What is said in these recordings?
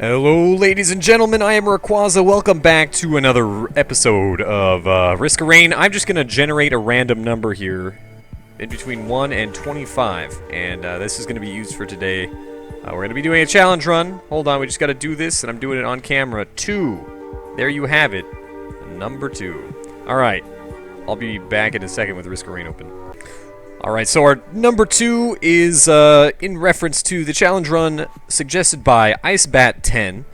Hello, ladies and gentlemen, I am Rawrquaza. Welcome back to another episode of Risk of Rain. I'm just going to generate a random number here in between 1 and 25, and this is going to be used for today. We're going to be doing a challenge run. Hold on, we just got to do this, and I'm doing it on camera. 2. There you have it. Number 2. Alright, I'll be back in a second with Risk of Rain open. Alright, so our number 2 is in reference to the challenge run suggested by IceBat10.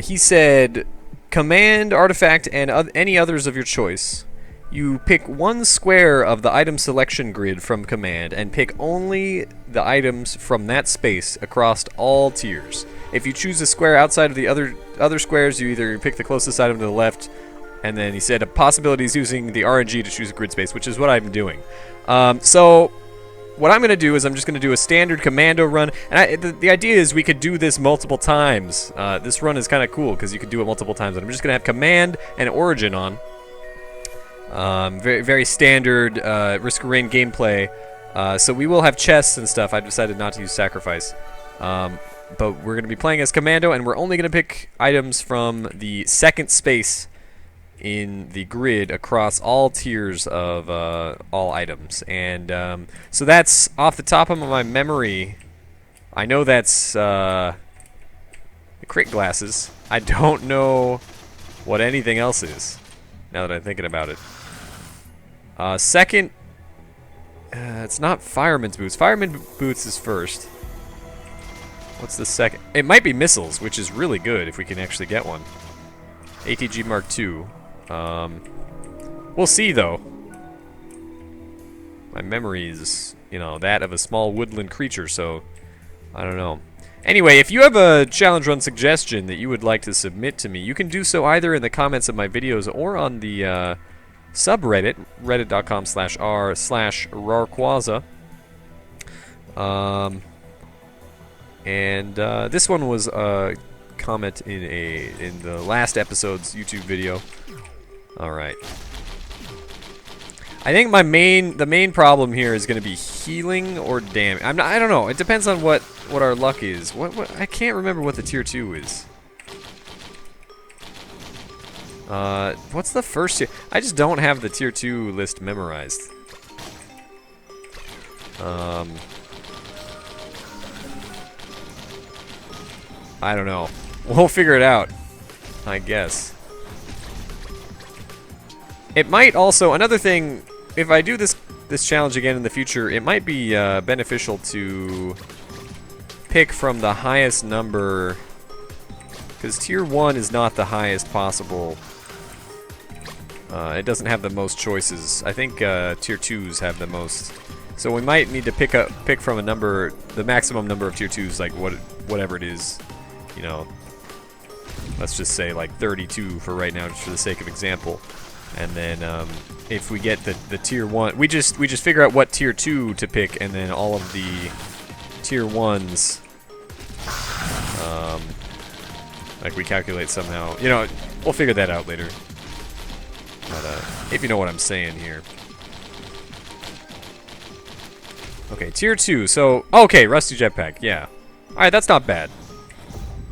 He said, command, artifact, and any others of your choice. You pick one square of the item selection grid from command and pick only the items from that space across all tiers. If you choose a square outside of the other squares, you either pick the closest item to the left, and then he said a possibility is using the RNG to choose a grid space, which is what I'm doing. So what I'm going to do is I'm just going to do a standard commando run, and the idea is we could do this multiple times. This run is kind of cool because you could do it multiple times, and I'm just going to have command and origin on. Very, very standard Risk of Rain gameplay. So we will have chests and stuff. I decided not to use sacrifice. But we're going to be playing as commando, and we're only going to pick items from the second space in the grid across all tiers of all items. And so that's off the top of my memory. I know that's the crit glasses. I don't know what anything else is, now that I'm thinking about it. Second, it's not fireman's boots. Fireman's boots is first. What's the second? It might be missiles, which is really good if we can actually get one. ATG Mark II. We'll see, though. My memory is, you know, that of a small woodland creature, so I don't know. Anyway, if you have a challenge run suggestion that you would like to submit to me, you can do so either in the comments of my videos or on the subreddit, reddit.com/r/Rawrquaza. This one was a comment in the last episode's YouTube video. Alright. I think the main problem here is going to be healing or damage. I don't know. It depends on what our luck is. What I can't remember what the tier 2 is. What's the first tier? I just don't have the tier 2 list memorized. I don't know. We'll figure it out, I guess. It might also, another thing, if I do this challenge again in the future, it might be beneficial to pick from the highest number, because tier 1 is not the highest possible. It doesn't have the most choices. I think tier 2s have the most. So we might need to pick from a number, the maximum number of tier 2s, like whatever it is, you know. Let's just say like 32 for right now, just for the sake of example. And then if we get the tier 1, we just figure out what tier 2 to pick, and then all of the tier 1s, like we calculate somehow. You know, we'll figure that out later. But if you know what I'm saying here. Okay, tier 2. So okay, rusty jetpack. Yeah. All right, that's not bad.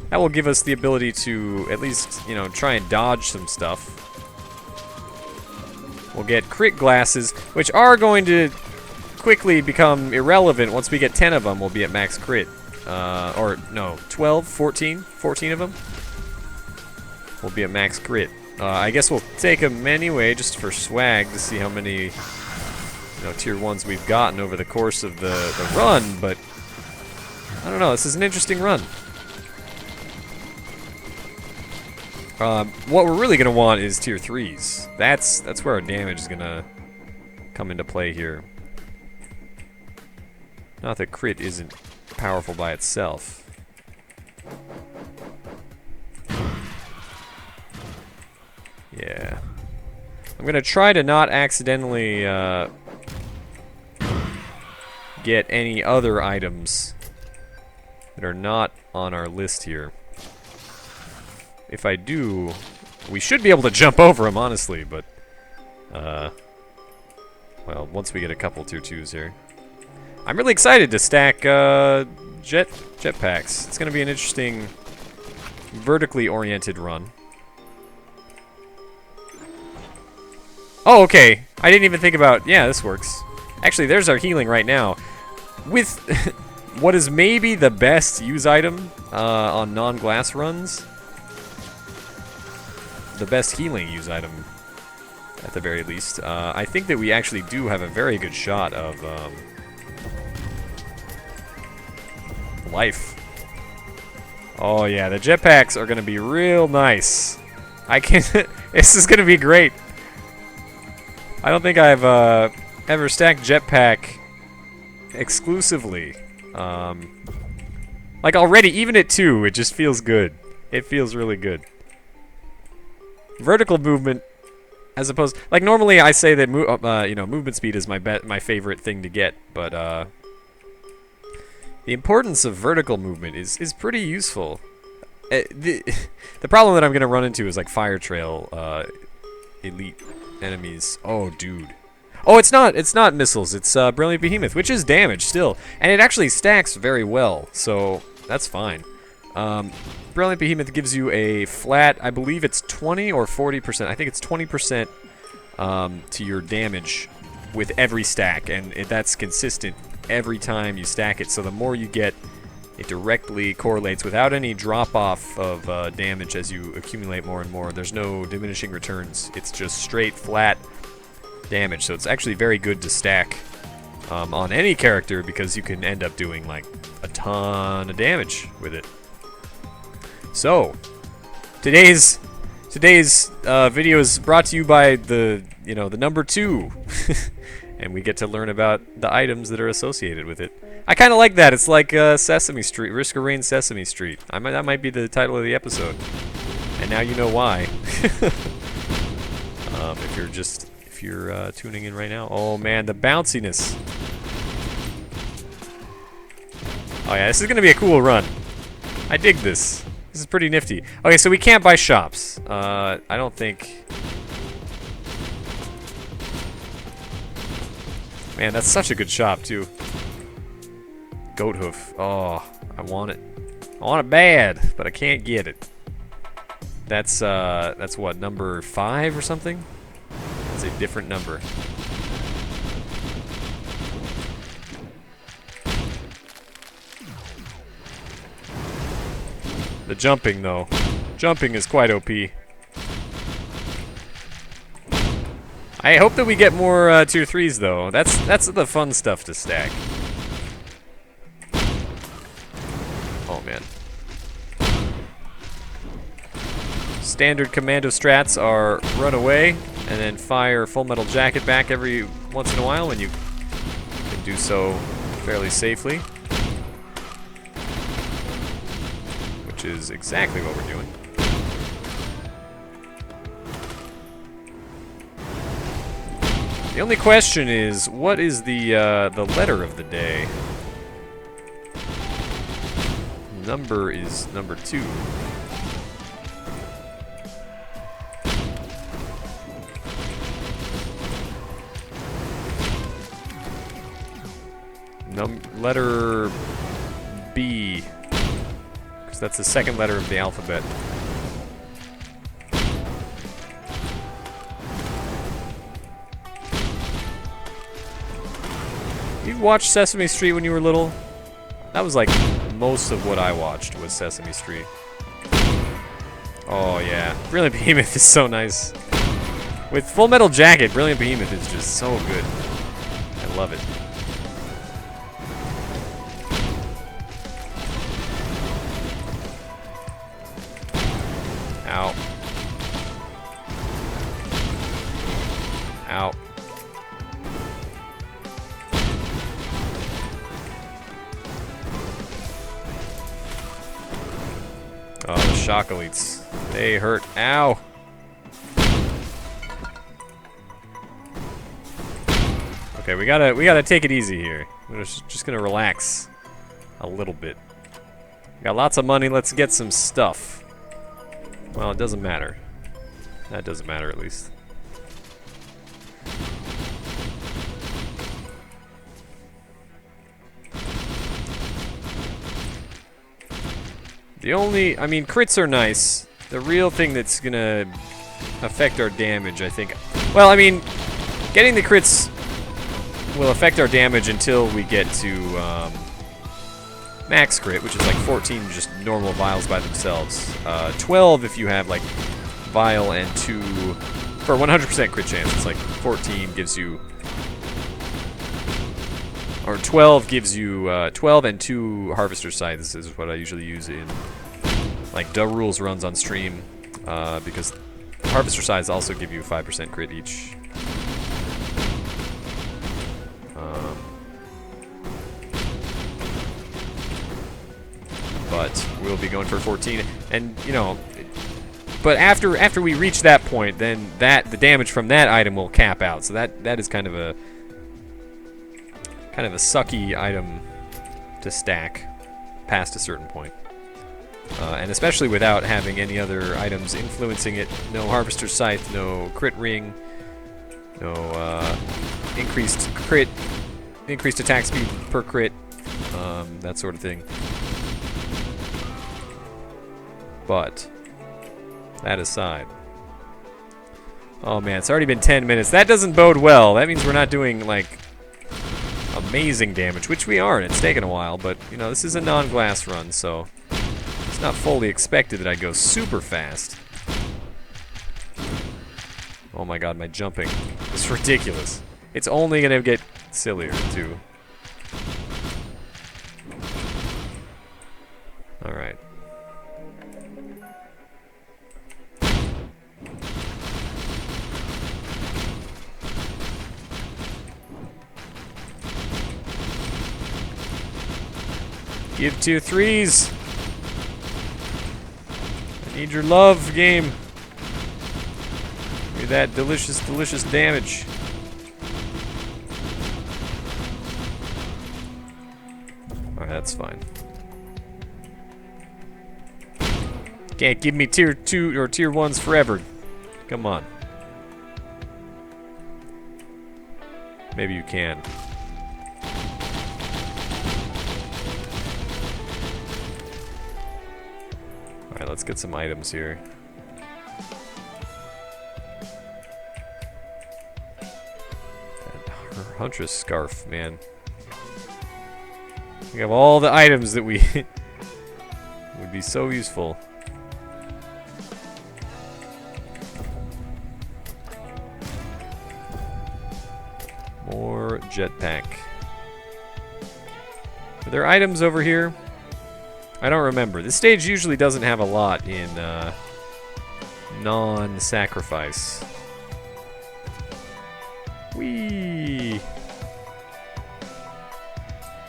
That will give us the ability to at least, you know, try and dodge some stuff. We'll get crit glasses, which are going to quickly become irrelevant. Once we get 10 of them, we'll be at max crit. Or, no, 12, 14? 14 of them? We'll be at max crit. I guess we'll take them anyway, just for swag, to see how many, you know, tier 1s we've gotten over the course of the run, but I don't know, this is an interesting run. What we're really gonna want is tier 3s. That's where our damage is gonna come into play here. Not that crit isn't powerful by itself. Yeah. I'm gonna try to not accidentally get any other items that are not on our list here. If I do, we should be able to jump over them, honestly, but, well, once we get a couple tier 2s here. I'm really excited to stack jetpacks. It's going to be an interesting vertically oriented run. Oh, okay. I didn't even think about... Yeah, this works. Actually, there's our healing right now. With what is maybe the best use item on non-glass runs. The best healing use item, at the very least. I think that we actually do have a very good shot of life. Oh yeah, the jetpacks are going to be real nice. I can... This is going to be great. I don't think I've ever stacked jetpack exclusively. Like already, even at 2, it just feels good. It feels really good. Vertical movement, as opposed... Like normally I say that you know, movement speed is my favorite thing to get, but the importance of vertical movement is pretty useful. The problem that I'm going to run into is like fire trail elite enemies. Oh, dude. Oh, it's not missiles. It's Brilliant Behemoth, which is damage still. And it actually stacks very well, so that's fine. Brilliant Behemoth gives you a flat, I believe it's 20 or 40%. I think it's 20% to your damage with every stack, and that's consistent every time you stack it. So the more you get, it directly correlates without any drop-off of damage as you accumulate more and more. There's no diminishing returns. It's just straight, flat damage. So it's actually very good to stack on any character because you can end up doing like a ton of damage with it. So today's video is brought to you by the number 2, and we get to learn about the items that are associated with it. I kind of like that. It's like Sesame Street, Risk of Rain Sesame Street. That might be the title of the episode, and now you know why. If you're tuning in right now, oh man, the bounciness. Oh yeah, this is gonna be a cool run. I dig this. This is pretty nifty. Okay, so we can't buy shops. I don't think. Man, that's such a good shop too. Goat hoof. Oh, I want it. I want it bad, but I can't get it. That's what, number 5 or something? That's a different number. The jumping though. Jumping is quite OP. I hope that we get more tier 3s though. That's the fun stuff to stack. Oh man. Standard commando strats are run away and then fire Full Metal Jacket back every once in a while when you can do so fairly safely. Which is exactly what we're doing. The only question is, what is the letter of the day? Number is number 2. Letter B, because that's the second letter of the alphabet. You watched Sesame Street when you were little? That was like most of what I watched was Sesame Street. Oh yeah, Brilliant Behemoth is so nice. With Full Metal Jacket, Brilliant Behemoth is just so good. I love it. Ow. Ow. Oh, the shock elites. They hurt. Ow. Okay, we gotta take it easy here. We're just gonna relax a little bit. We got lots of money, let's get some stuff. Well, it doesn't matter. That doesn't matter, at least. The only, I mean, crits are nice. The real thing that's gonna affect our damage, I think. Well, I mean, getting the crits will affect our damage until we get to max crit, which is like 14 just normal vials by themselves. 12 if you have like vial and 2 for 100% crit chance. It's like 14 gives you, or 12 gives you 12 and 2 harvester scythes is what I usually use in like Duh Rules runs on stream, because harvester scythes also give you 5% crit each. But we'll be going for 14, and you know, but after we reach that point, then the damage from that item will cap out. So that is kind of a sucky item to stack past a certain point, and especially without having any other items influencing it. No harvester scythe, no crit ring, no increased crit, increased attack speed per crit, that sort of thing. But that aside, oh man, it's already been 10 minutes. That doesn't bode well. That means we're not doing like amazing damage, which we aren't. It's taken a while, but you know, this is a non-glass run, so it's not fully expected that I go super fast. Oh my god, my jumping is ridiculous. It's only gonna get sillier too. All right. Give tier 3s. I need your love, game. Give me that delicious, delicious damage. Alright, that's fine. Can't give me tier 2 or tier 1s forever. Come on. Maybe you can. Alright, let's get some items here. That Huntress scarf, man. We have all the items that we would be so useful. More jetpack. Are there items over here? I don't remember. This stage usually doesn't have a lot in non-sacrifice. Whee!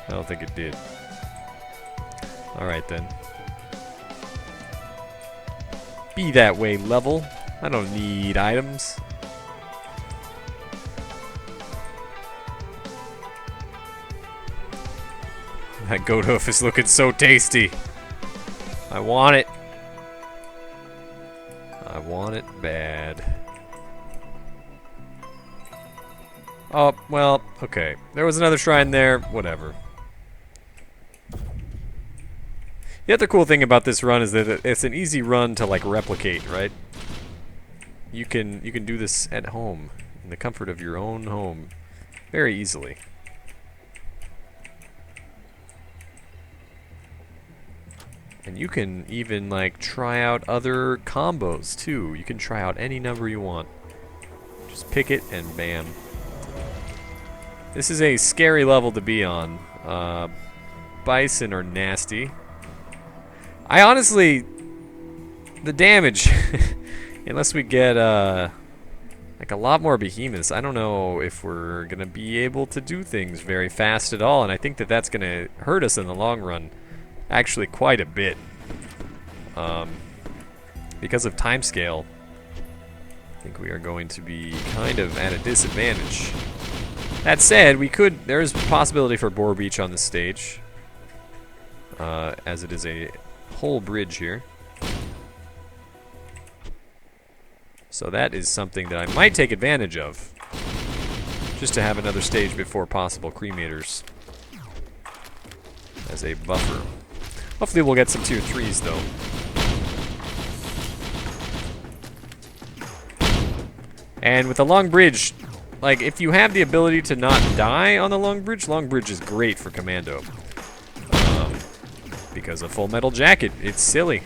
I don't think it did. Alright then. Be that way, level. I don't need items. That goat hoof is looking so tasty. I want it. I want it bad. Oh, well, okay. There was another shrine there. Whatever. The other cool thing about this run is that it's an easy run to like replicate, right? You can do this at home, in the comfort of your own home, very easily. And you can even like try out other combos too. You can try out any number you want. Just pick it and bam. This is a scary level to be on. Bison are nasty. I honestly, the damage, unless we get like a lot more behemoths, I don't know if we're gonna be able to do things very fast at all, and I think that that's gonna hurt us in the long run. Actually, quite a bit. Because of timescale, I think we are going to be kind of at a disadvantage. That said, there is possibility for Boar Beach on this stage, as it is a whole bridge here. So that is something that I might take advantage of, just to have another stage before possible cremators as a buffer. Hopefully we'll get some tier 3s though. And with the long bridge, like if you have the ability to not die on the long bridge is great for commando. Because of Full Metal Jacket, it's silly.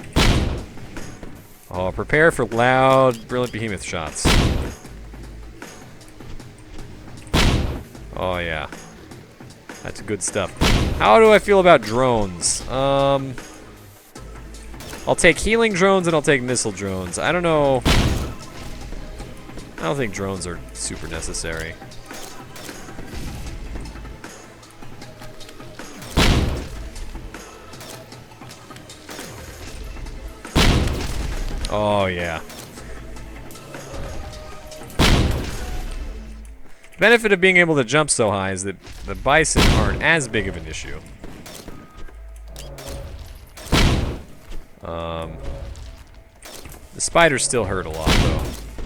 Oh, prepare for loud Brilliant Behemoth shots. Oh yeah. That's good stuff. How do I feel about drones? I'll take healing drones and I'll take missile drones. I don't know. I don't think drones are super necessary. Oh yeah. The benefit of being able to jump so high is that the bison aren't as big of an issue. The spiders still hurt a lot though.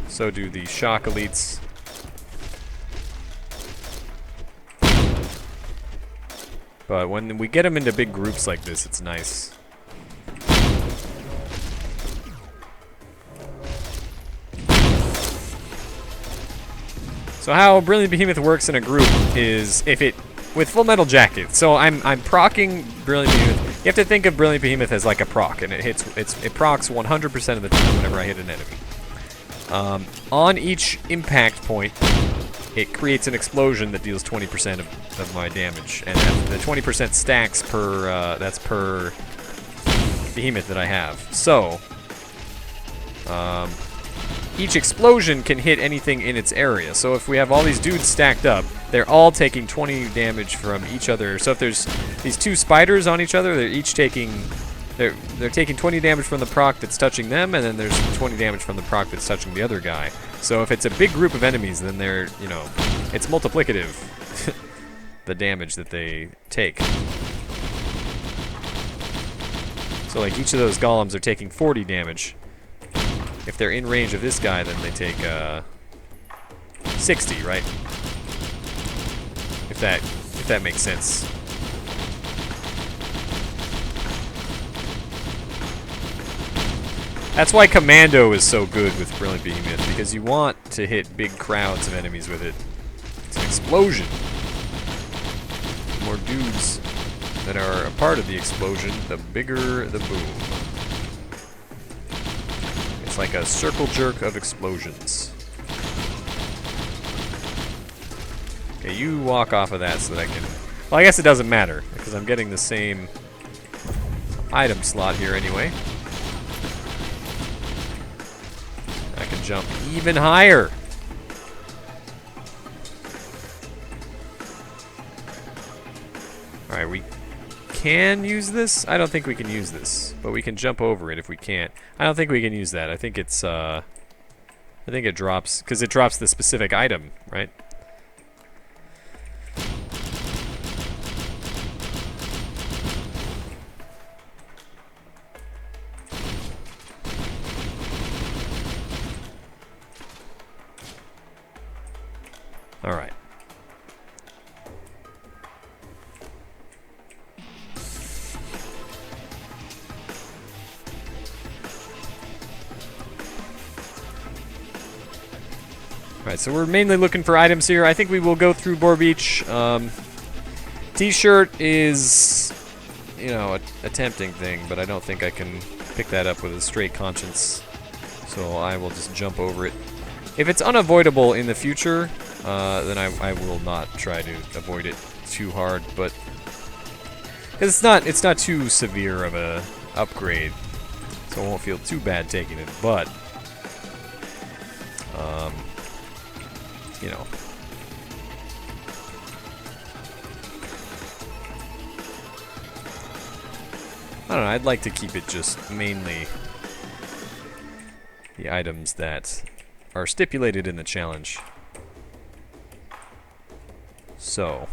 So do the shock elites. But when we get them into big groups like this, it's nice. So how Brilliant Behemoth works in a group is if it with Full Metal Jacket. So I'm proccing Brilliant Behemoth. You have to think of Brilliant Behemoth as like a proc, and it procs 100% of the time whenever I hit an enemy. On each impact point, it creates an explosion that deals 20% of my damage, and the 20% stacks per that's per behemoth that I have. So each explosion can hit anything in its area. So if we have all these dudes stacked up, they're all taking 20 damage from each other. So if there's these two spiders on each other, they're each taking they're taking 20 damage from the proc that's touching them, and then there's 20 damage from the proc that's touching the other guy. So if it's a big group of enemies, then they're, you know, it's multiplicative, the damage that they take. So like each of those golems are taking 40 damage. If they're in range of this guy, then they take 60, right? If that makes sense. That's why Commando is so good with Brilliant Behemoth, because you want to hit big crowds of enemies with it. It's an explosion. The more dudes that are a part of the explosion, the bigger the boom. It's like a circle jerk of explosions. Okay, you walk off of that so that I can... Well, I guess it doesn't matter, because I'm getting the same item slot here anyway. I can jump even higher. Alright, we can use this? I don't think we can use this, but we can jump over it if we can't. I don't think we can use that. I think it's, I think it drops, because it drops the specific item, right? Alright. Alright, so we're mainly looking for items here. I think we will go through Boar Beach. T-shirt is, you know, a tempting thing, but I don't think I can pick that up with a straight conscience. So I will just jump over it. If it's unavoidable in the future, then I will not try to avoid it too hard, but it's not too severe of a upgrade, so I won't feel too bad taking it. But you know, I don't know. I'd like to keep it just mainly the items that are stipulated in the challenge. So,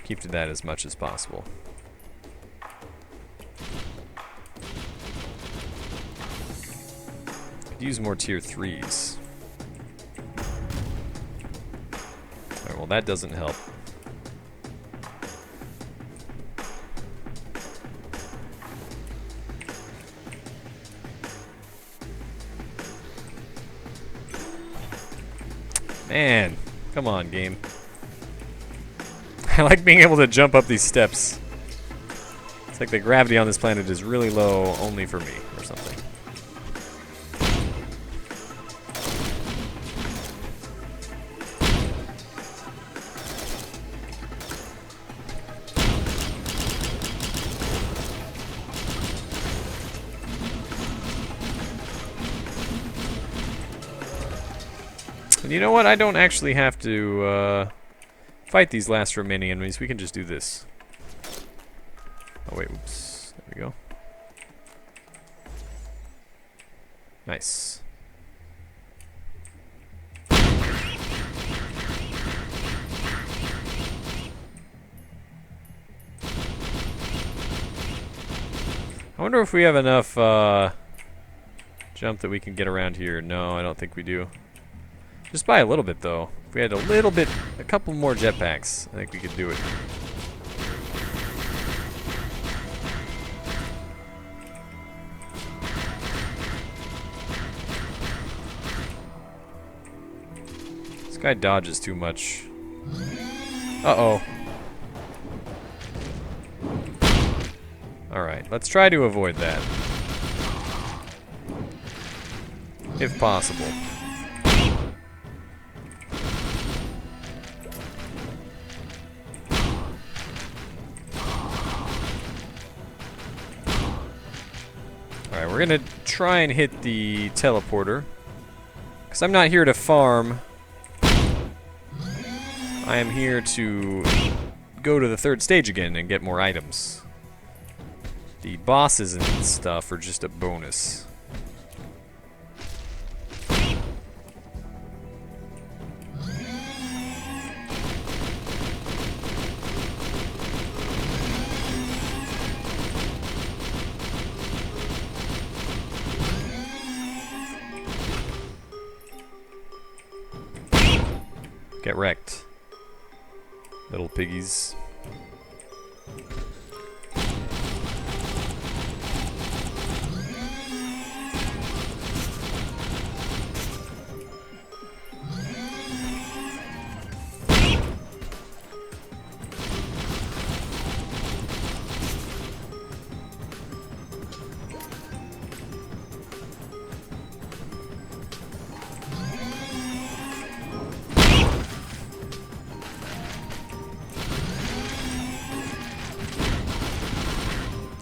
keep to that as much as possible. Could use more tier 3s. Alright, well that doesn't help. Man, come on, game. I like being able to jump up these steps. It's like the gravity on this planet is really low only for me, or something. And you know what? I don't actually have to fight these last remaining enemies. We can just do this. Oh wait, oops. There we go. Nice. I wonder if we have enough jump that we can get around here. No, I don't think we do. Just by a little bit, though. If we had a little bit, a couple more jetpacks, I think we could do it. This guy dodges too much. Uh-oh. Alright, let's try to avoid that. If possible. Alright, we're gonna try and hit the teleporter. Because I'm not here to farm. I am here to go to the third stage again and get more items. The bosses and stuff are just a bonus. Get wrecked, little piggies.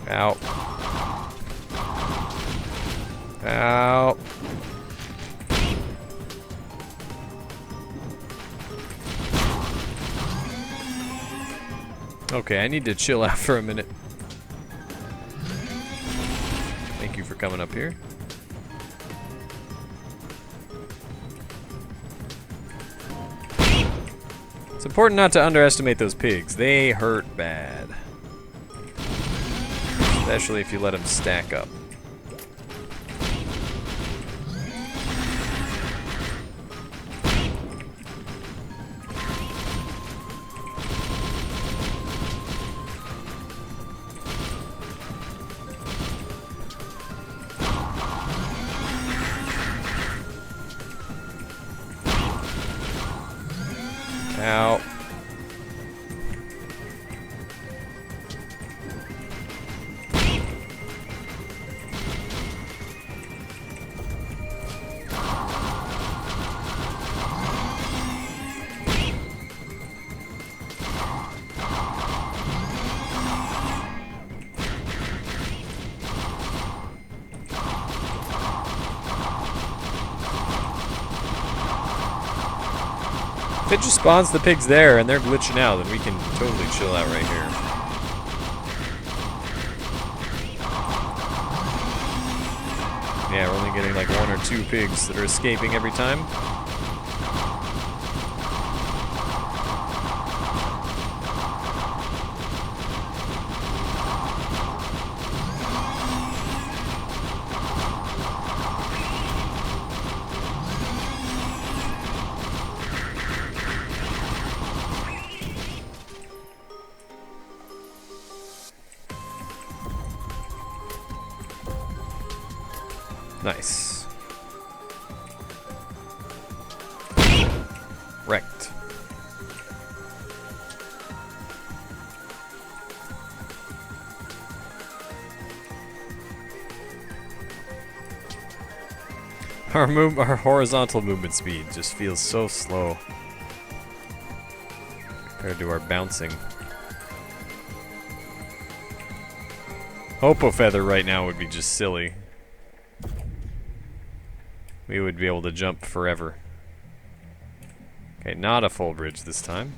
Ow. Ow. Okay, I need to chill out for a minute. Thank you for coming up here. It's important not to underestimate those pigs. They hurt bad. Especially if you let them stack up. Ow. If it just spawns the pigs there and they're glitching out, then we can totally chill out right here. Yeah, we're only getting like 1 or 2 pigs that are escaping every time. Nice. Wrecked. Our horizontal movement speed just feels so slow compared to our bouncing. Hopo Feather right now would be just silly. We would be able to jump forever. Okay, not a full bridge this time.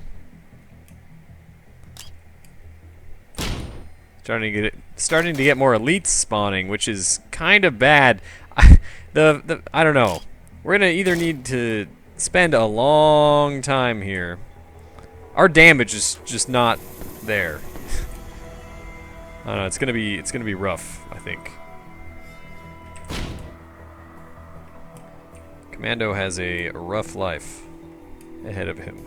Starting to get more elites spawning, which is kind of bad. I don't know. We're gonna either need to spend a long time here. Our damage is just not there. I don't know. It's gonna be rough, I think. Commando has a rough life ahead of him.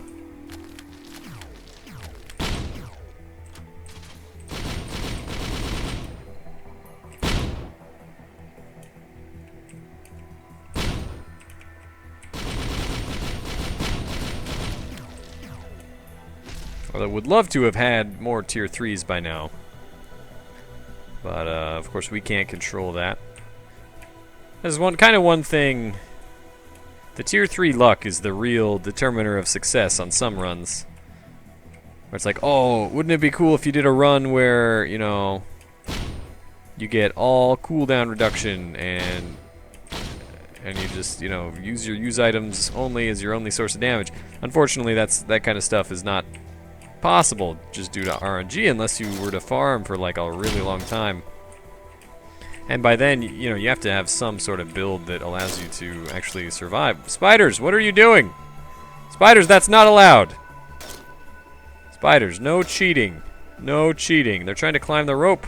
Well, I would love to have had more tier 3s by now. But, of course, we can't control that. There's one thing. The tier 3 luck is the real determiner of success on some runs. Where it's like, oh, wouldn't it be cool if you did a run where, you know, you get all cooldown reduction and you just, you know, use items only as your only source of damage. Unfortunately, that kind of stuff is not possible just due to RNG unless you were to farm for like a really long time. And by then, you know, you have to have some sort of build that allows you to actually survive. Spiders, what are you doing? Spiders, that's not allowed. Spiders, no cheating. No cheating. They're trying to climb the rope.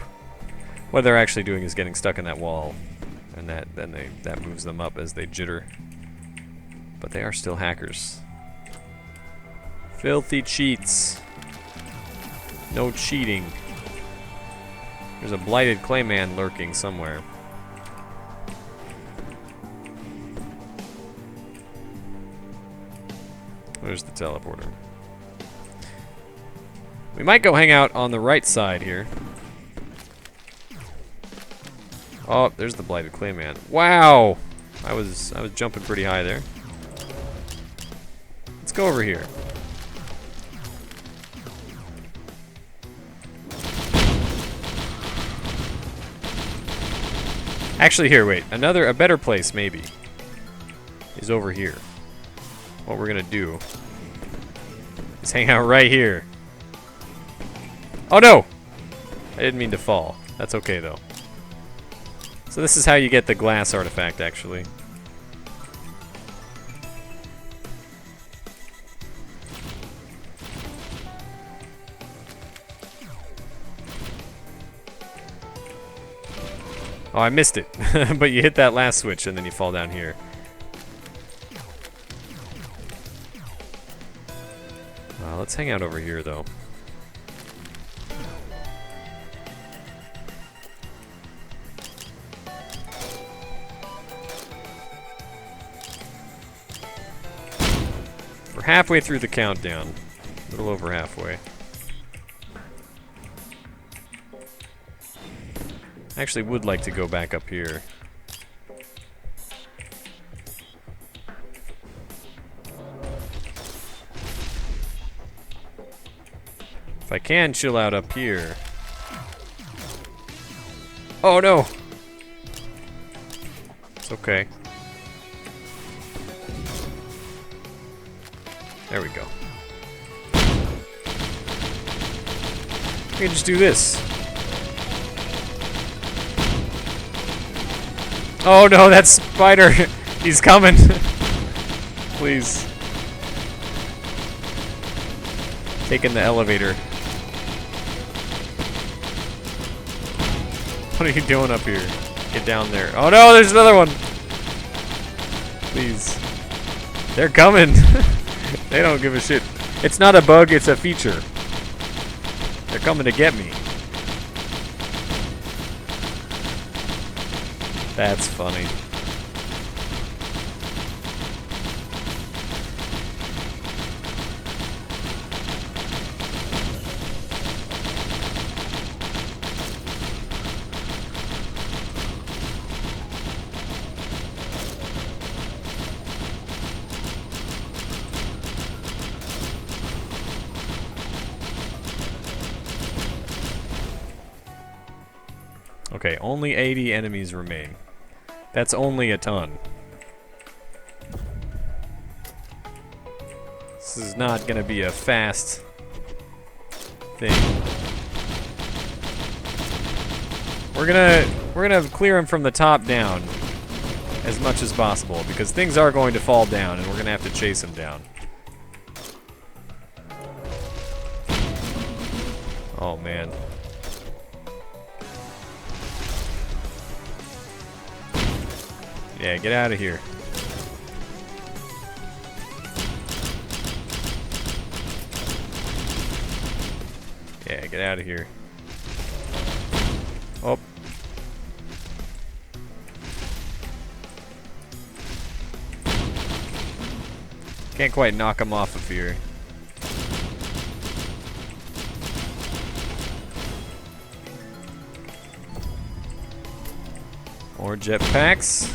What they're actually doing is getting stuck in that wall. And that moves them up as they jitter. But they are still hackers. Filthy cheats. No cheating. There's a blighted clayman lurking somewhere. Where's the teleporter? We might go hang out on the right side here. Oh, there's the blighted clayman. Wow! I was jumping pretty high there. Let's go over here. Actually, here, wait. A better place, maybe, is over here. What we're gonna do is hang out right here. Oh, no! I didn't mean to fall. That's okay, though. So this is how you get the glass artifact, actually. Oh, I missed it. But you hit that last switch and then you fall down here. Let's hang out over here, though. We're halfway through the countdown. A little over halfway. I actually would like to go back up here. If I can chill out up here. Oh no! It's okay. There we go. We can just do this. Oh no, that spider! He's coming! Please. Taking the elevator. What are you doing up here? Get down there. Oh no, there's another one! Please. They're coming! They don't give a shit. It's not a bug, it's a feature. They're coming to get me. That's funny. Okay, only 80 enemies remain. That's only a ton. This is not gonna be a fast thing. We're gonna clear him from the top down as much as possible, because things are going to fall down and we're gonna have to chase him down. Oh man. Yeah, get out of here. Yeah, get out of here. Oh. Can't quite knock him off of here. More jetpacks.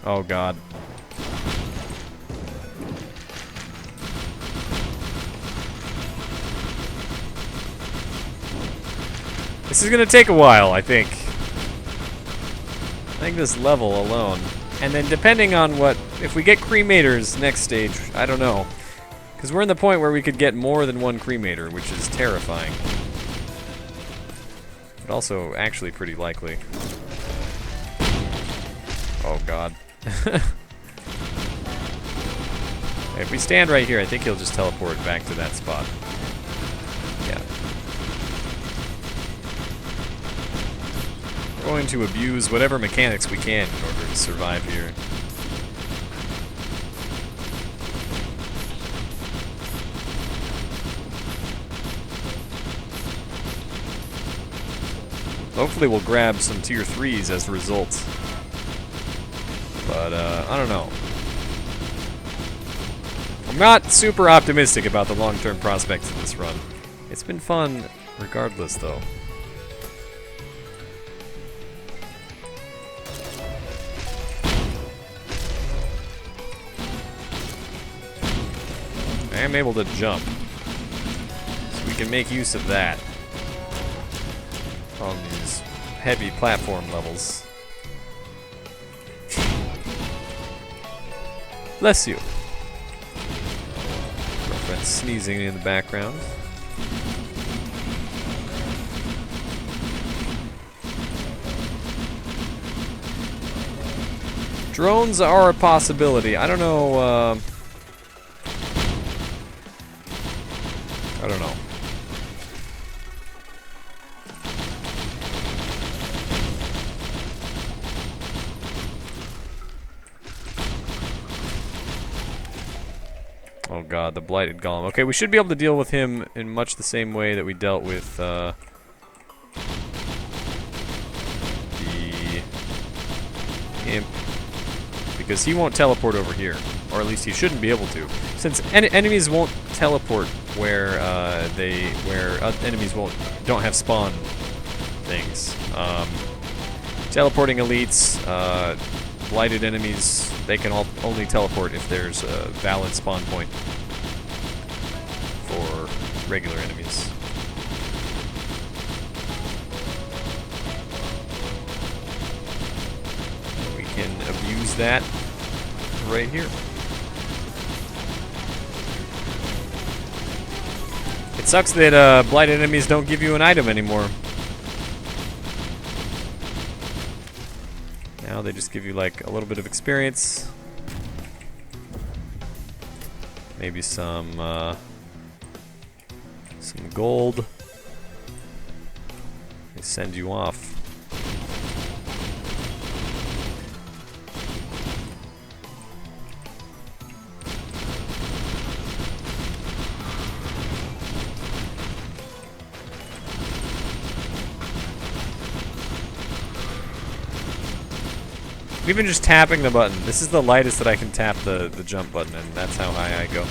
Oh god. This is gonna take a while, I think. I think this level alone. And then depending on what... If we get cremators next stage, I don't know. Because we're in the point where we could get more than one cremator, which is terrifying. But also actually pretty likely. Oh god. If we stand right here, I think he'll just teleport back to that spot. Yeah. We're going to abuse whatever mechanics we can in order to survive here. Hopefully we'll grab some tier 3s as a result. But, I don't know. I'm not super optimistic about the long-term prospects of this run. It's been fun regardless, though. I am able to jump. So we can make use of that on these heavy platform levels. Bless you. Girlfriend sneezing in the background. Drones are a possibility. I don't know, I don't know. Oh god, the blighted golem. Okay, we should be able to deal with him in much the same way that we dealt with the imp, because he won't teleport over here, or at least he shouldn't be able to, since enemies won't teleport where enemies don't have spawn things. Teleporting elites, blighted enemies, they can only teleport if there's a valid spawn point for regular enemies. We can abuse that right here. It sucks that blighted enemies don't give you an item anymore. Now they just give you like a little bit of experience. Maybe some gold. They send you off. Even just tapping the button. This is the lightest that I can tap the jump button, and that's how high I go.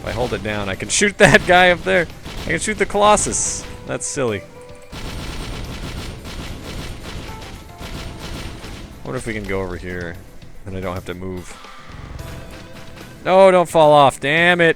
If I hold it down, I can shoot that guy up there. I can shoot the Colossus. That's silly. What if we can go over here, and I don't have to move? No, don't fall off. Damn it.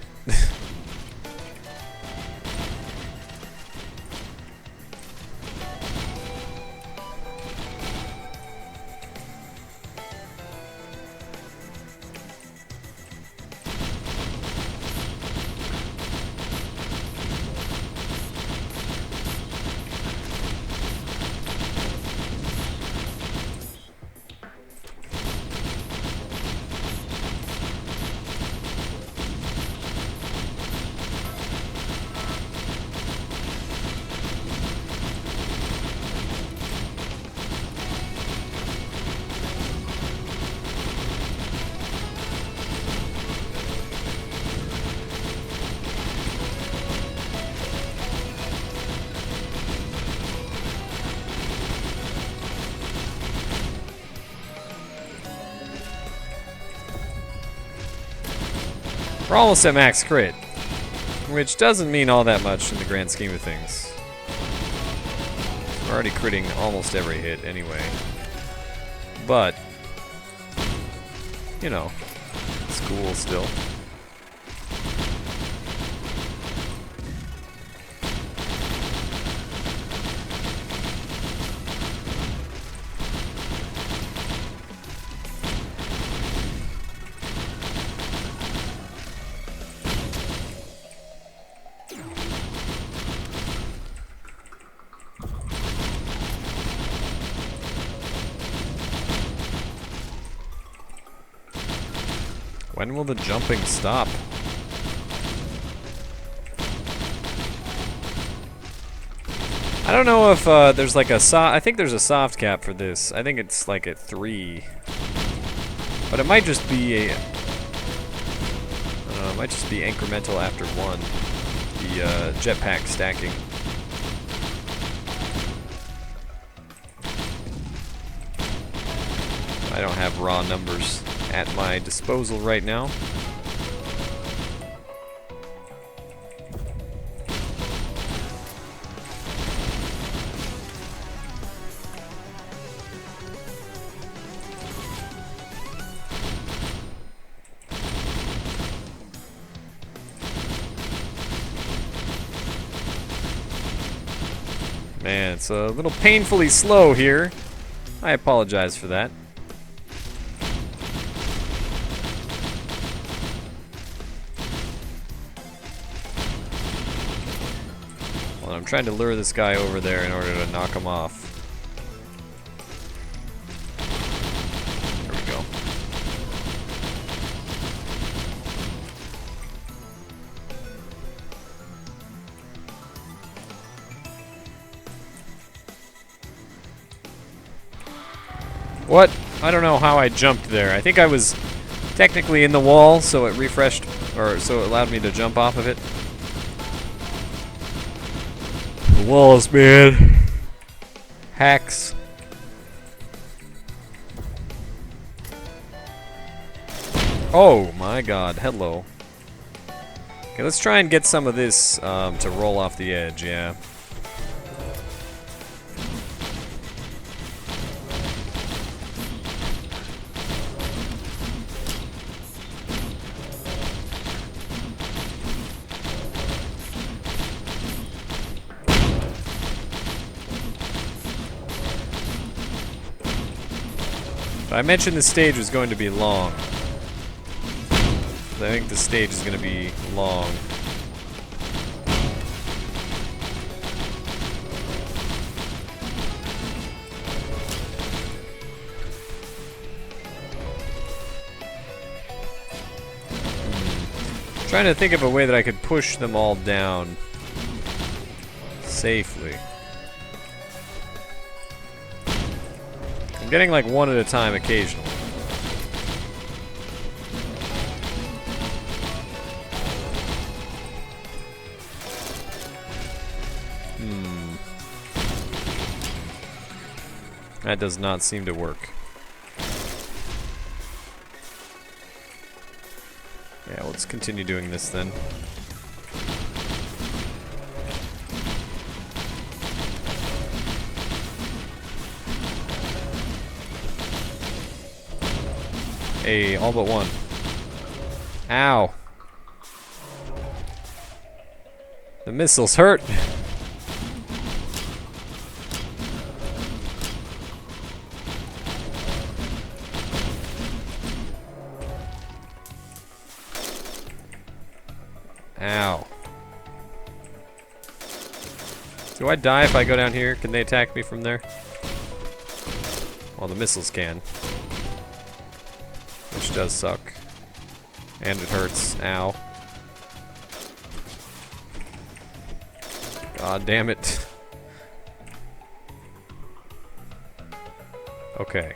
We're almost at max crit, which doesn't mean all that much in the grand scheme of things. We're already critting almost every hit anyway. But, you know, it's cool still. When will the jumping stop? I don't know if there's like a I think there's a soft cap for this. I think it's like at 3. But it might just be a... it might just be incremental after 1. The jetpack stacking. I don't have raw numbers at my disposal right now. Man, it's a little painfully slow here. I apologize for that. Well, I'm trying to lure this guy over there in order to knock him off. There we go. What? I don't know how I jumped there. I think I was technically in the wall, so it refreshed, or so it allowed me to jump off of it. The walls, man. Hacks. Oh my god, hello. Okay, let's try and get some of this to roll off the edge, yeah. I mentioned the stage was going to be long. I think the stage is going to be long. Trying to think of a way that I could push them all down safely. I'm getting like one at a time occasionally. That does not seem to work. Yeah, let's continue doing this then. Hey, all but one. Ow. The missiles hurt. Ow. Do I die if I go down here? Can they attack me from there? Well, the missiles can. Which does suck. And it hurts. Ow. God damn it. Okay.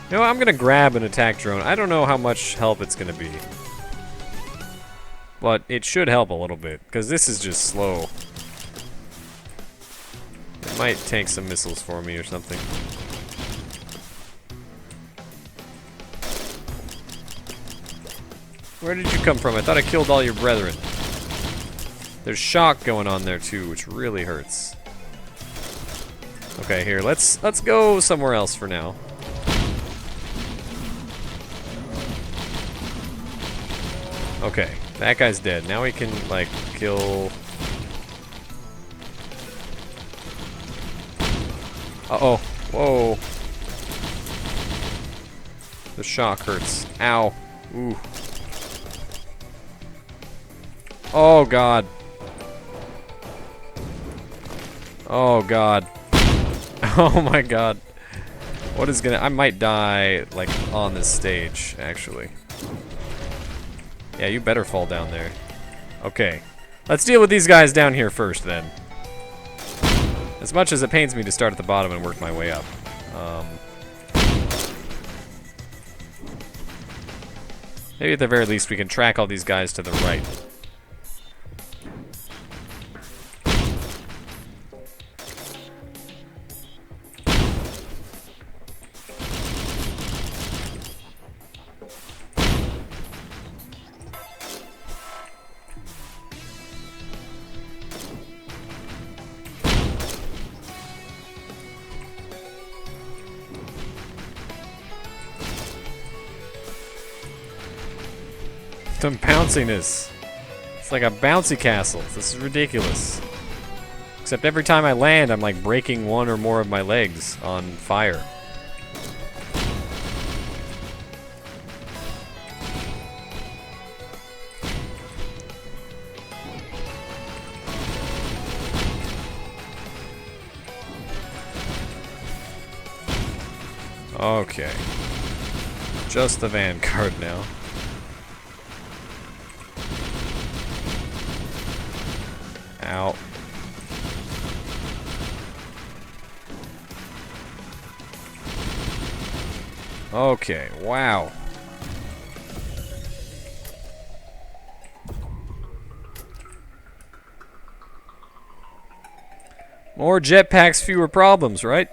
You know, I'm gonna grab an attack drone. I don't know how much help it's gonna be. But it should help a little bit, because this is just slow. It might tank some missiles for me or something. Where did you come from? I thought I killed all your brethren. There's shock going on there too, which really hurts. Okay, here, let's go somewhere else for now. Okay, that guy's dead. Now we can, like, kill... Uh-oh. Whoa. The shock hurts. Ow. Ooh. Oh, God. Oh, God. Oh, my God. What is gonna... I might die, like, on this stage, actually. Yeah, you better fall down there. Okay. Let's deal with these guys down here first, then. As much as it pains me to start at the bottom and work my way up. Maybe at the very least we can track all these guys to the right. Some bounciness. It's like a bouncy castle. This is ridiculous. Except every time I land, I'm like breaking one or more of my legs on fire. Okay. Just the vanguard now. Ow. Okay, wow. More jetpacks, fewer problems, right?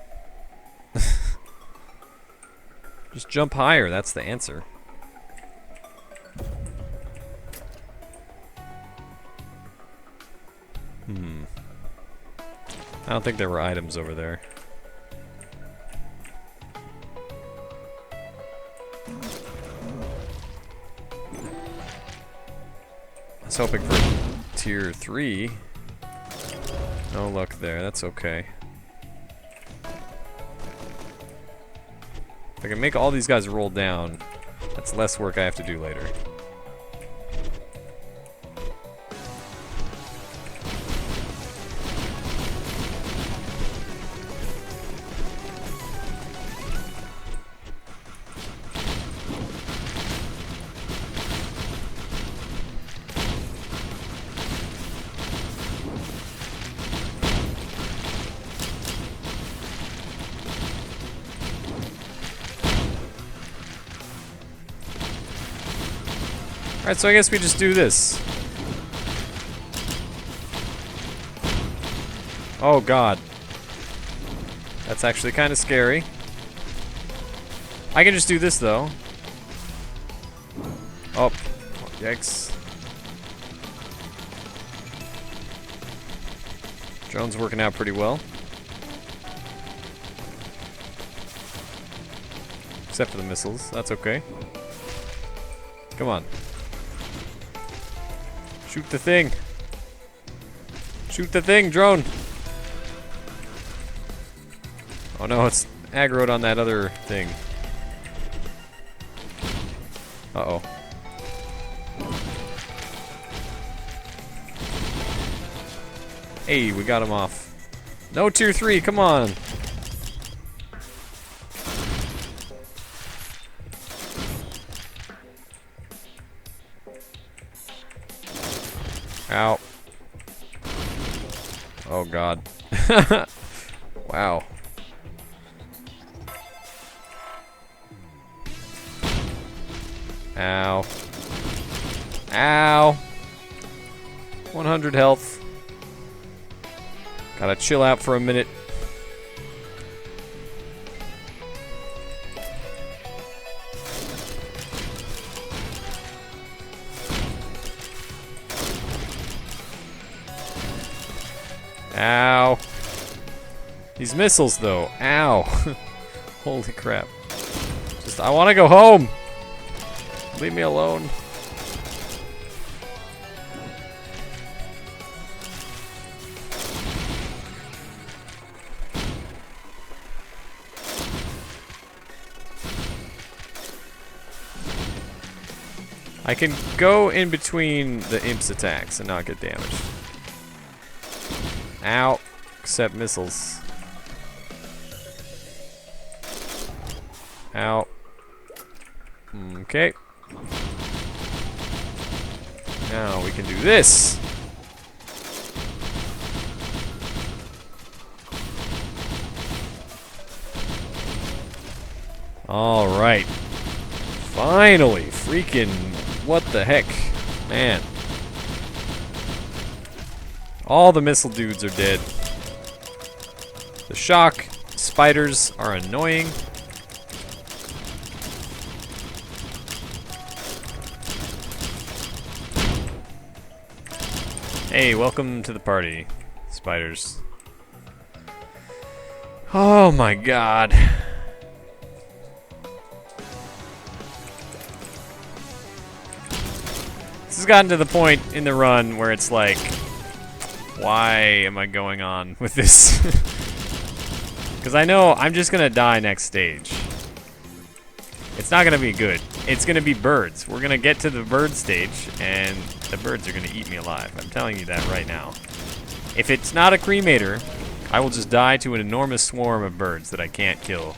Just jump higher, that's the answer. I don't think there were items over there. I was hoping for tier 3. No luck there, that's okay. If I can make all these guys roll down, that's less work I have to do later. Alright, so I guess we just do this. Oh god. That's actually kind of scary. I can just do this though. Oh, yikes. Drone's working out pretty well. Except for the missiles, that's okay. Come on. Shoot the thing. Shoot the thing, drone. Oh no, it's aggroed on that other thing. Uh-oh. Hey, we got him off. No tier 3, come on. Ow. Oh god. Wow. Ow. Ow. 100 health. Gotta chill out for a minute. Ow. These missiles, though. Ow. Holy crap. I want to go home. Leave me alone. I can go in between the imp's attacks and not get damaged. Ow. Except missiles. Ow. Okay. Now we can do this. All right. Finally, freaking what the heck, man. All the missile dudes are dead. The shock spiders are annoying. Hey, welcome to the party, spiders. Oh my god. This has gotten to the point in the run where it's like, why am I going on with this? Because I know I'm just gonna die next stage. It's not gonna be good. It's gonna be birds. We're gonna get to the bird stage, and the birds are gonna eat me alive. I'm telling you that right now. If it's not a cremator, I will just die to an enormous swarm of birds that I can't kill.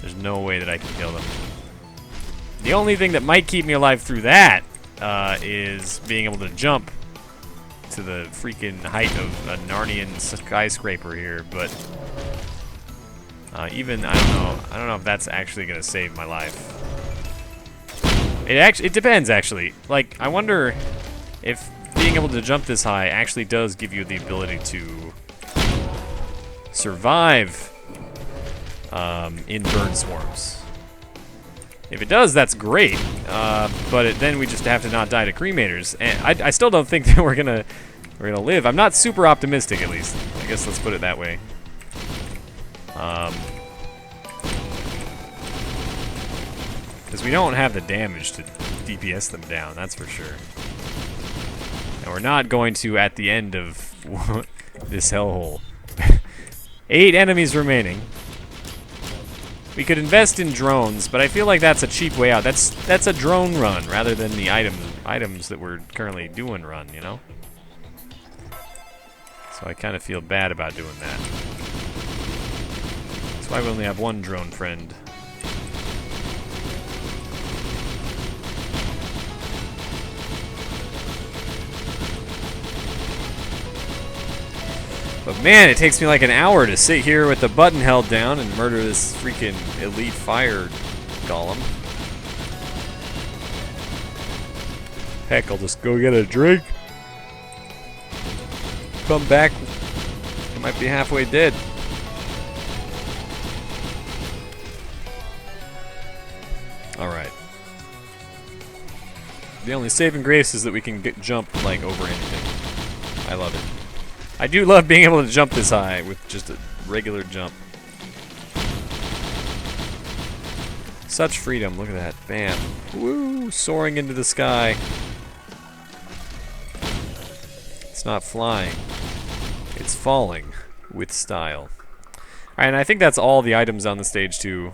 There's no way that I can kill them. The only thing that might keep me alive through that is being able to jump to the freaking height of a Narnian skyscraper here, but even I don't know if that's actually gonna save my life. It depends actually. Like, I wonder if being able to jump this high actually does give you the ability to survive in bird swarms. If it does, that's great. But then we just have to not die to cremators, and I still don't think that we're gonna live. I'm not super optimistic, at least. I guess let's put it that way. Because we don't have the damage to DPS them down, that's for sure. And we're not going to at the end of this hellhole. 8 enemies remaining. We could invest in drones, but I feel like that's a cheap way out. That's a drone run rather than the items that we're currently doing run, you know? So I kind of feel bad about doing that. That's why we only have one drone friend. But man, it takes me like an hour to sit here with the button held down and murder this freaking elite fire golem. Heck, I'll just go get a drink. Come back, I might be halfway dead. Alright. The only saving grace is that we can jump like over anything. I love it. I do love being able to jump this high with just a regular jump. Such freedom, look at that. Bam. Woo! Soaring into the sky. It's not flying. It's falling with style. Alright, and I think that's all the items on the stage too.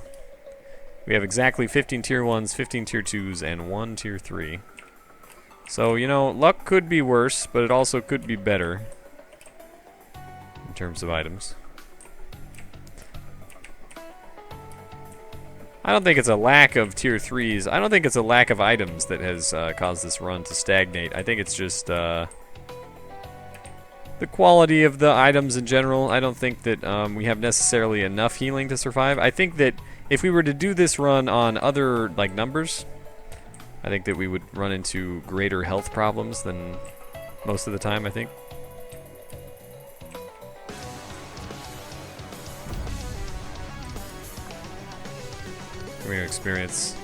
We have exactly 15 tier 1s, 15 tier 2s, and 1 tier 3. So, you know, luck could be worse, but it also could be better. In terms of items. I don't think it's a lack of tier 3s. I don't think it's a lack of items that has caused this run to stagnate. I think it's just the quality of the items in general. I don't think that we have necessarily enough healing to survive. I think that if we were to do this run on other like numbers, I think that we would run into greater health problems than most of the time, I think. We're gonna experience.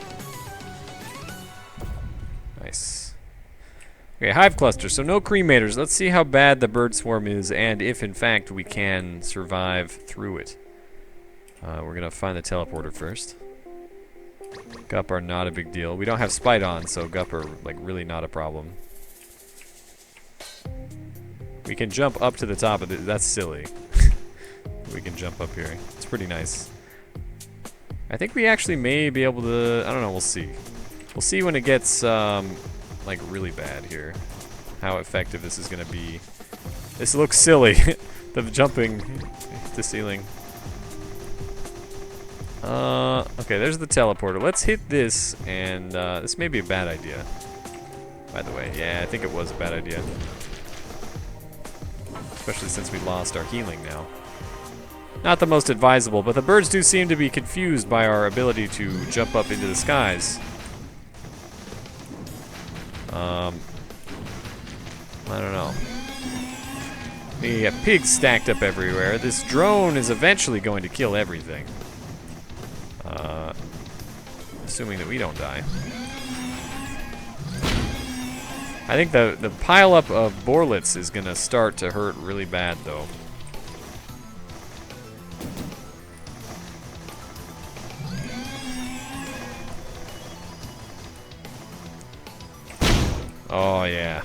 Nice. Okay, hive cluster, so no cremators. Let's see how bad the bird swarm is and if, in fact, we can survive through it. We're going to find the teleporter first. Gup are not a big deal. We don't have Spite on, so Gup are, like, really not a problem. We can jump up to the top of it. That's silly. We can jump up here. It's pretty nice. I think we actually may be able to... I don't know, we'll see. We'll see when it gets, like, really bad here. How effective this is going to be. This looks silly. The jumping to ceiling. Okay, there's the teleporter. Let's hit this, and, this may be a bad idea. By the way, yeah, I think it was a bad idea. Especially since we lost our healing now. Not the most advisable, but the birds do seem to be confused by our ability to jump up into the skies. I don't know. We have pigs stacked up everywhere. This drone is eventually going to kill everything. Assuming that we don't die. I think the pileup of borlets is gonna start to hurt really bad, though. Oh yeah.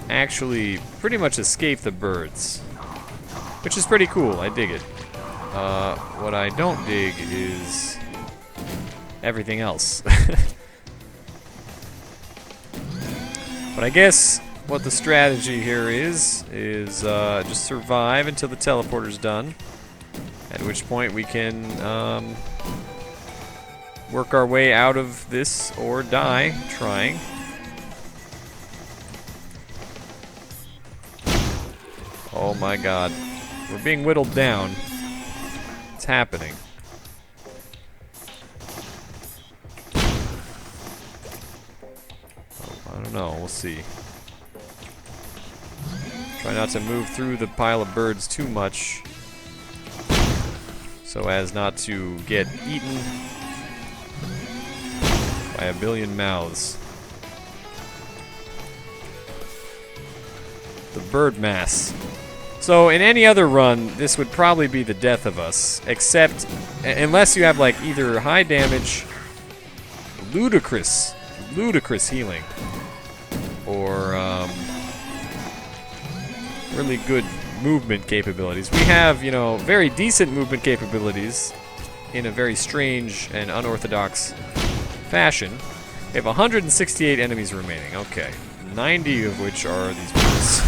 Actually, pretty much escape the birds, which is pretty cool. I dig it. What I don't dig is everything else. But I guess what the strategy here is just survive until the teleporter's done, at which point we can work our way out of this or die trying. Oh my god. We're being whittled down. It's happening. Oh, I don't know. We'll see. Try not to move through the pile of birds too much, so as not to get eaten by a billion mouths. The bird mass. So in any other run, this would probably be the death of us, except unless you have like either high damage, ludicrous healing, or really good movement capabilities. We have, you know, very decent movement capabilities in a very strange and unorthodox fashion. We have 168 enemies remaining. Okay, 90 of which are these birds.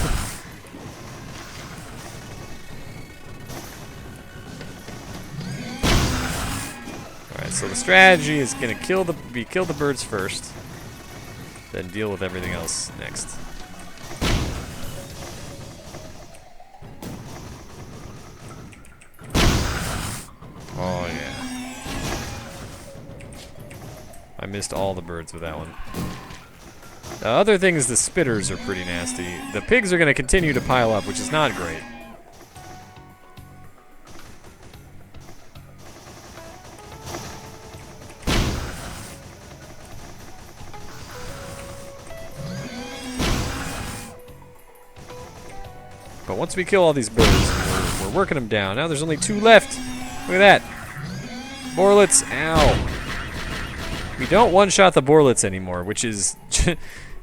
So the strategy is gonna kill the birds first, then deal with everything else next. Oh yeah. I missed all the birds with that one. The other thing is the spitters are pretty nasty. The pigs are gonna continue to pile up, which is not great. But once we kill all these birds, we're working them down. Now there's only 2 left. Look at that. Borlets. Ow. We don't one-shot the borlets anymore, which is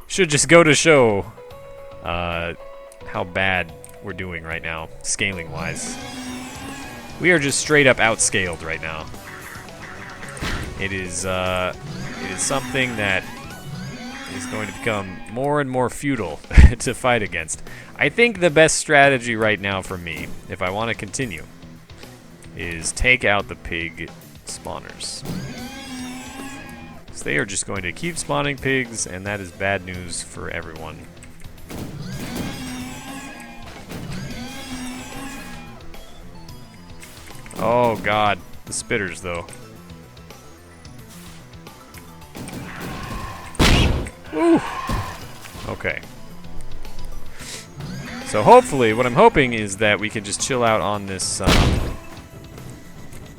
should just go to show how bad we're doing right now, scaling-wise. We are just straight up outscaled right now. It is something that is going to become more and more futile to fight against. I think the best strategy right now for me, if I want to continue, is take out the pig spawners. So they are just going to keep spawning pigs, and that is bad news for everyone. Oh god, the spitters though. Woo! Okay. So hopefully, what I'm hoping is that we can just chill out on this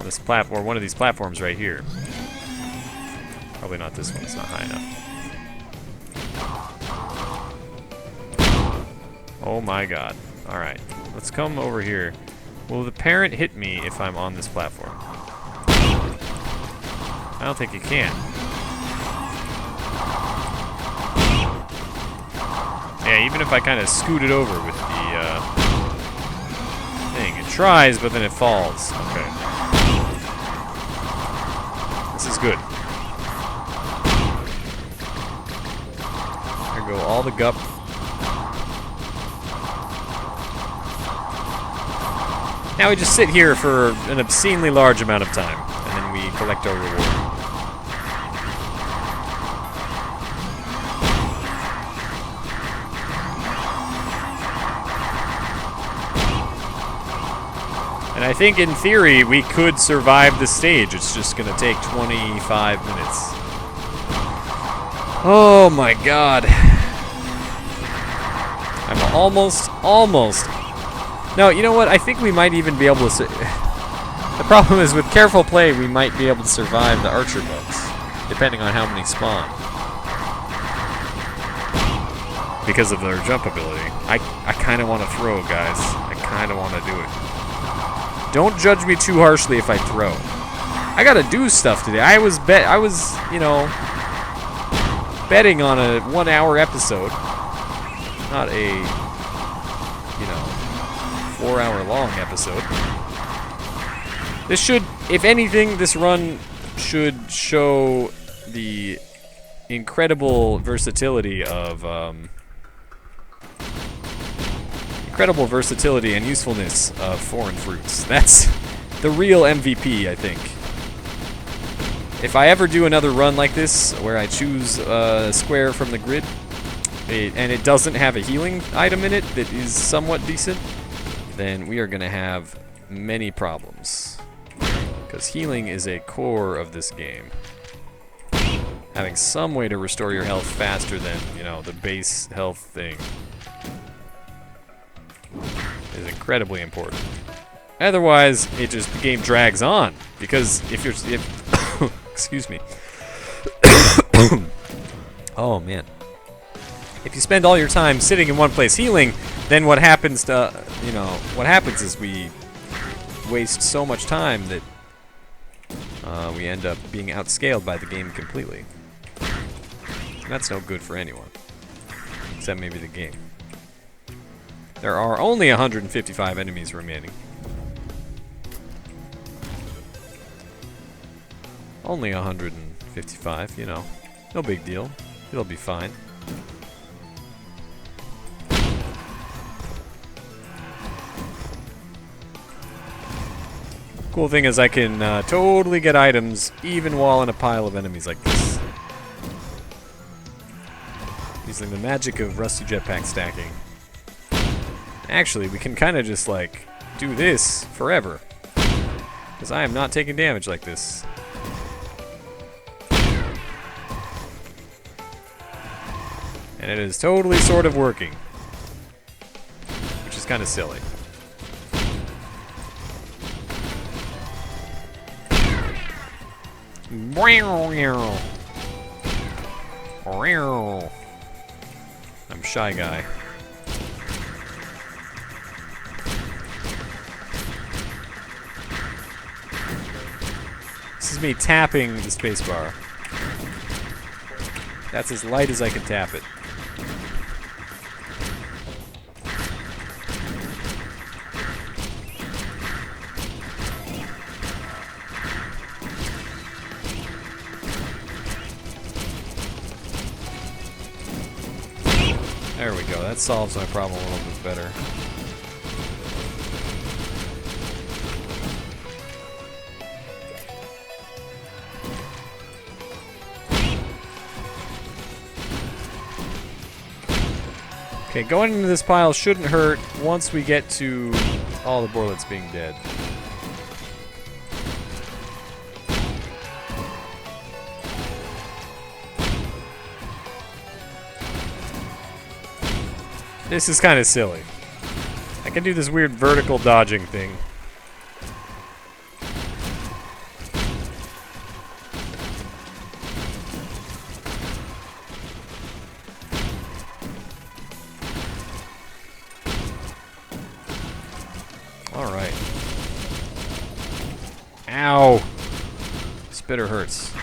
this platform, one of these platforms right here. Probably not this one, it's not high enough. Oh my god. Alright, let's come over here. Will the parent hit me if I'm on this platform? I don't think you can. Yeah, even if I kind of scoot it over with the thing. It tries, but then it falls. Okay. This is good. There go all the gup. Now we just sit here for an obscenely large amount of time, and then we collect our reward. And I think in theory we could survive this stage. It's just gonna take 25 minutes. Oh my god. I'm almost. No, you know what? I think we might even be able to. The problem is with careful play, we might be able to survive the archer bugs, depending on how many spawn. Because of their jump ability. I kind of want to throw, guys. I kind of want to do it. Don't judge me too harshly if I throw. I gotta do stuff today. I was, you know, betting on a 1 hour episode, not a, you know, 4 hour long episode. This should, if anything, this run should show the incredible versatility of, and usefulness of foreign fruits. That's the real MVP, I think. If I ever do another run like this, where I choose a square from the grid, and it doesn't have a healing item in it that is somewhat decent, then we are going to have many problems. Because healing is a core of this game. Having some way to restore your health faster than, you know, the base health thing is incredibly important. Otherwise, the game drags on. Because if excuse me. Oh man. If you spend all your time sitting in one place healing, then what happens to, you know, what happens is we waste so much time that we end up being outscaled by the game completely. And that's no good for anyone. Except maybe the game. There are only 155 enemies remaining. Only 155, you know. No big deal. It'll be fine. Cool thing is I can totally get items even while in a pile of enemies like this. Using the magic of rusty jetpack stacking. Actually, we can kind of just, like, do this forever. Because I am not taking damage like this. And it is totally sort of working. Which is kind of silly. I'm Shy Guy. This is me tapping the spacebar. That's as light as I can tap it. There we go. That solves my problem a little bit better. Okay, going into this pile shouldn't hurt once we get to all the Borlets being dead. This is kind of silly. I can do this weird vertical dodging thing. Ow! Spitter hurts.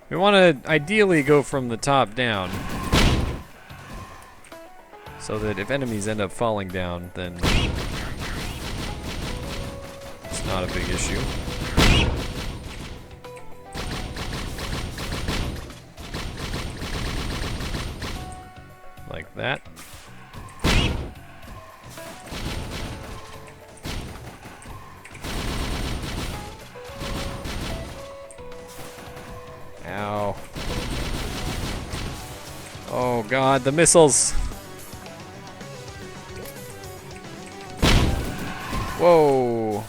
We want to ideally go from the top down, so that if enemies end up falling down, then it's not a big issue. Like that. Ow. Oh god, the missiles! Whoa!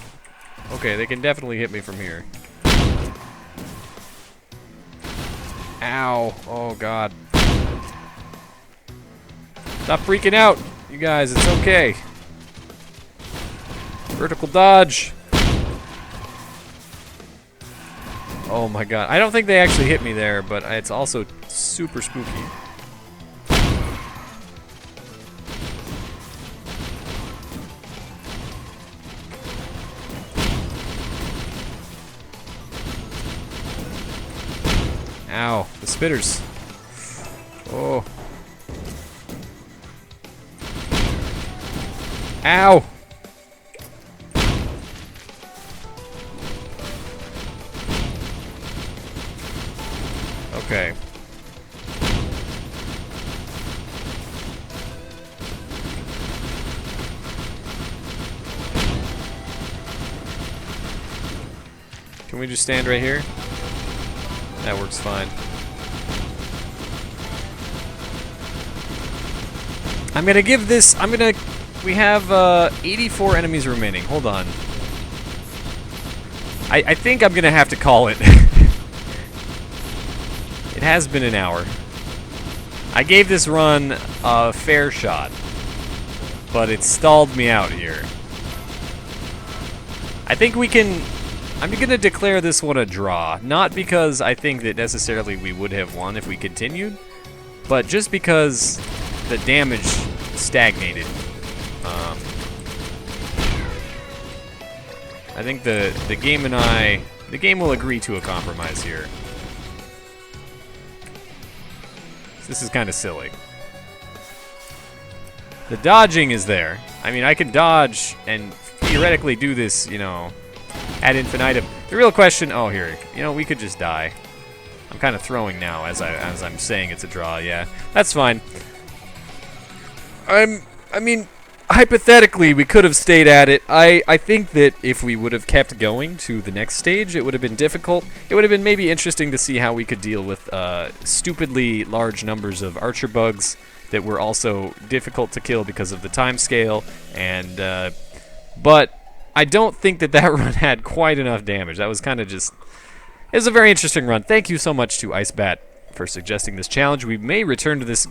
Okay, they can definitely hit me from here. Ow! Oh god. Stop freaking out! You guys, it's okay. Vertical dodge! Oh my god. I don't think they actually hit me there, but it's also super spooky. Ow, the spitters. Oh. Ow! Okay. Can we just stand right here? That works fine. I'm gonna give this, we have 84 enemies remaining. Hold on. I think I'm gonna have to call it. It has been an hour. I gave this run a fair shot, but it stalled me out here. I think we can... I'm gonna declare this one a draw, not because I think that necessarily we would have won if we continued, but just because the damage stagnated. I think the game will agree to a compromise here. This is kind of silly. The dodging is there. I mean, I can dodge and theoretically do this, you know, ad infinitum. The real question, oh here, you know, we could just die. I'm kind of throwing now as I'm saying it's a draw. Yeah, that's fine. I mean, hypothetically, we could have stayed at it. I think that if we would have kept going to the next stage, it would have been difficult. It would have been maybe interesting to see how we could deal with stupidly large numbers of archer bugs that were also difficult to kill because of the time scale. And but I don't think that run had quite enough damage. That was kind of just... It was a very interesting run. Thank you so much to IceBat for suggesting this challenge. We may return to this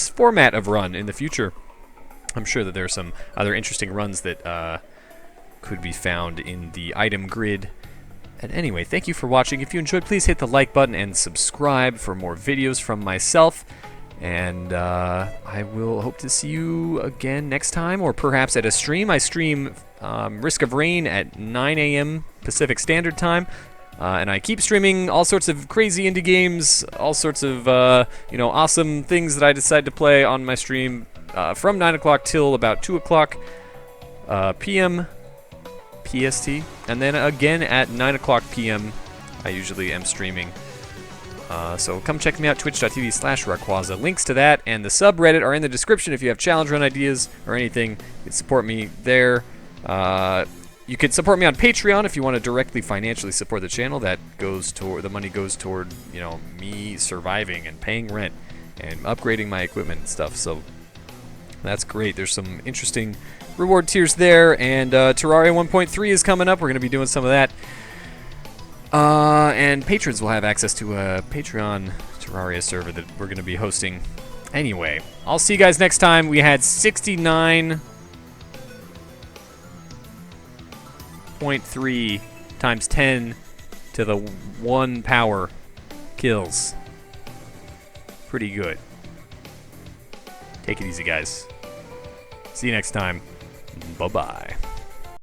format of run in the future. I'm sure that there are some other interesting runs that could be found in the item grid. And anyway, thank you for watching. If you enjoyed, please hit the like button and subscribe for more videos from myself. And I will hope to see you again next time, or perhaps at a stream. I stream Risk of Rain at 9 a.m. Pacific Standard Time. And I keep streaming all sorts of crazy indie games, all sorts of, you know, awesome things that I decide to play on my stream from 9 o'clock till about 2 o'clock p.m. PST. And then again at 9 o'clock p.m. I usually am streaming. So come check me out, twitch.tv/Rawrquaza. Links to that and the subreddit are in the description if you have challenge run ideas or anything. You can support me there. You can support me on Patreon if you want to directly financially support the channel. That goes toward, the money goes toward, you know, me surviving and paying rent and upgrading my equipment and stuff. So that's great. There's some interesting reward tiers there, and Terraria 1.3 is coming up. We're going to be doing some of that. And patrons will have access to a Patreon Terraria server that we're going to be hosting. Anyway, I'll see you guys next time. We had 69.3 times 10 to the 1 power kills. Pretty good. Take it easy, guys. See you next time. Bye-bye.